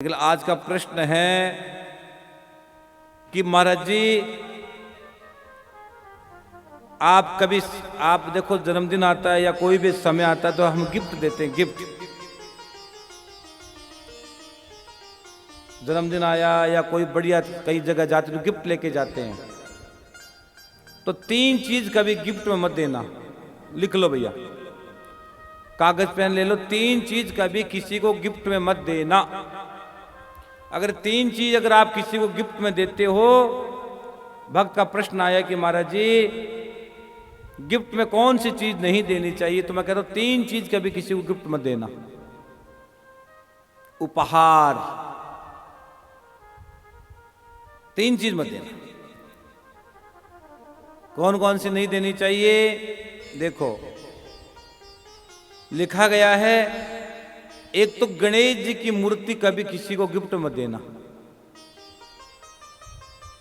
लेकिन आज का प्रश्न है कि महाराज जी आप देखो जन्मदिन आता है या कोई भी समय आता है तो हम गिफ्ट देते हैं। गिफ्ट जन्मदिन आया या कोई बढ़िया कई जगह जाते तो गिफ्ट लेके जाते हैं। तो 3 चीज कभी गिफ्ट में मत देना। लिख लो भैया, कागज पेन ले लो। 3 चीज कभी किसी को गिफ्ट में मत देना। अगर 3 चीज अगर आप किसी को गिफ्ट में देते हो, भक्त का प्रश्न आया कि महाराज जी गिफ्ट में कौन सी चीज नहीं देनी चाहिए, तो मैं कहता हूं 3 चीज कभी किसी को गिफ्ट मत देना। उपहार, 3 चीज मत देना। कौन कौन सी नहीं देनी चाहिए? देखो लिखा गया है, एक तो गणेश जी की मूर्ति कभी किसी को गिफ्ट मत देना।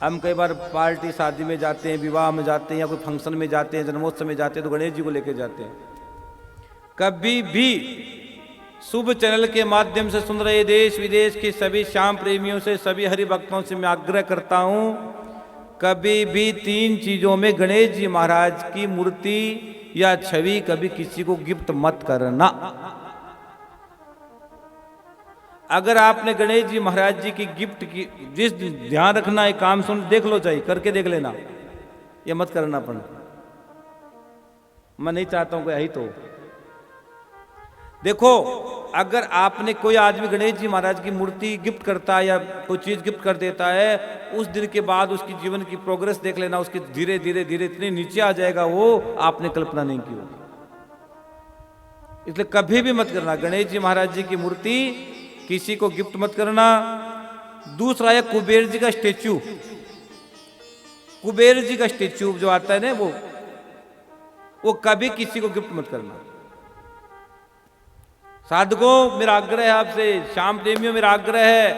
हम कई बार पार्टी शादी में जाते हैं, विवाह में जाते हैं या कोई फंक्शन में जाते हैं, जन्मोत्सव में जाते हैं तो गणेश जी को लेकर जाते हैं। कभी भी शुभ चैनल के माध्यम से सुन रहे देश विदेश के सभी श्याम प्रेमियों से, सभी हरि भक्तों से मैं आग्रह करता हूं, कभी भी 3 चीजों में गणेश जी महाराज की मूर्ति या छवि कभी किसी को गिफ्ट मत करना। अगर आपने गणेश जी महाराज जी की गिफ्ट की जिस ध्यान रखना है, काम सुन देख लो, चाहिए करके देख लेना, ये मत करना पड़ना। मैं नहीं चाहता हूं कोई यही तो देखो, अगर आपने कोई आदमी गणेश जी महाराज की मूर्ति गिफ्ट करता है या कोई चीज गिफ्ट कर देता है, उस दिन के बाद उसकी जीवन की प्रोग्रेस देख लेना, उसकी धीरे धीरे धीरे इतने नीचे आ जाएगा वो आपने कल्पना नहीं की होगी। इसलिए कभी भी मत करना, गणेश जी महाराज जी की मूर्ति किसी को गिफ्ट मत करना। दूसरा है कुबेर जी का स्टेच्यू। कुबेर जी का स्टेच्यू जो आता है ना, वो कभी किसी को गिफ्ट मत करना। साधकों मेरा आग्रह है आपसे, श्याम प्रेमियों मेरा आग्रह है,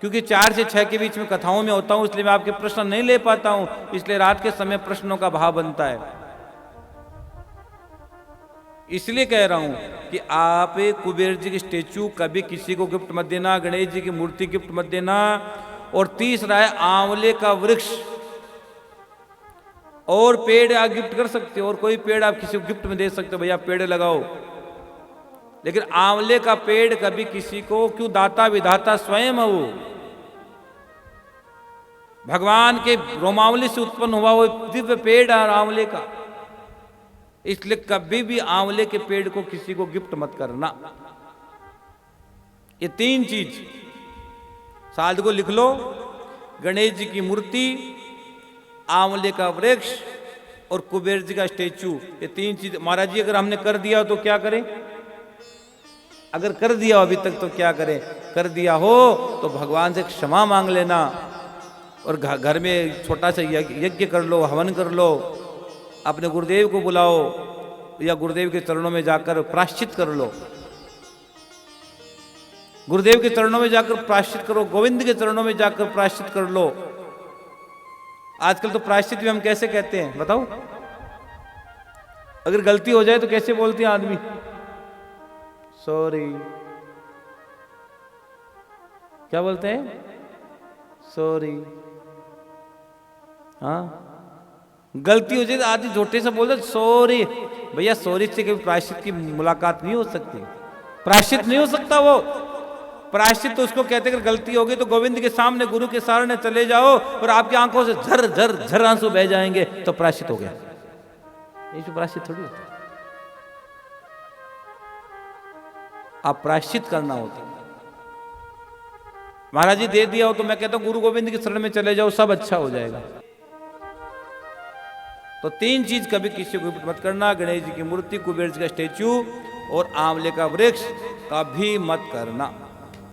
क्योंकि 4 से 6 के बीच में कथाओं में होता हूं, इसलिए मैं आपके प्रश्न नहीं ले पाता हूं, इसलिए रात के समय प्रश्नों का भाव बनता है। इसलिए कह रहा हूं कि आप कुबेर जी की स्टेच्यू कभी किसी को गिफ्ट मत देना, गणेश जी की मूर्ति गिफ्ट मत देना। और तीसरा है आंवले का वृक्ष और पेड़ आप गिफ्ट कर सकते हो, और कोई पेड़ आप किसी को गिफ्ट में दे सकते हो, भैया पेड़ लगाओ। लेकिन आंवले का पेड़ कभी किसी को, क्यों, दाता विधाता स्वयं है वो, भगवान के रोमावली से उत्पन्न हुआ वो दिव्य पेड़ है आंवले का। इसलिए कभी भी आंवले के पेड़ को किसी को गिफ्ट मत करना। ये 3 चीज साध को लिख लो, गणेश जी की मूर्ति, आंवले का वृक्ष और कुबेर जी का स्टेच्यू। ये 3 चीज महाराज जी अगर हमने कर दिया तो क्या करें? अगर कर दिया अभी तक तो क्या करें? कर दिया हो तो भगवान से क्षमा मांग लेना, और घर में छोटा सा यज्ञ कर लो, हवन कर लो, अपने गुरुदेव को बुलाओ या गुरुदेव के चरणों में जाकर प्रायश्चित कर लो। गुरुदेव के चरणों में जाकर प्रायश्चित करो, गोविंद के चरणों में जाकर प्रायश्चित कर लो। आजकल तो प्रायश्चित भी हम कैसे कहते हैं बताओ? अगर गलती हो जाए तो कैसे बोलते हैं आदमी? सॉरी। क्या बोलते हैं? सॉरी। हाँ, गलती हो जाए तो आदमी झूठे से बोलते सॉरी। भैया सॉरी से कभी प्रायश्चित की मुलाकात नहीं हो सकती, प्रायश्चित नहीं हो सकता। वो प्रायश्चित तो उसको कहते हैं, गलती हो गई तो गोविंद के सामने, गुरु के सामने चले जाओ और आपकी आंखों से झर झर झर आंसू बह जाएंगे तो प्रायश्चित हो गया। ये तो प्रायश्चित थोड़ी होता, आप प्रायश्चित करना होता। महाराज जी दे दिया हो तो मैं कहता हूं गुरु गोविंद के शरण में चले जाओ, सब अच्छा हो जाएगा। तो 3 चीज कभी किसी को मत करना, गणेश जी की मूर्ति, कुबेर जी का स्टेच्यू और आंवले का वृक्ष कभी मत करना।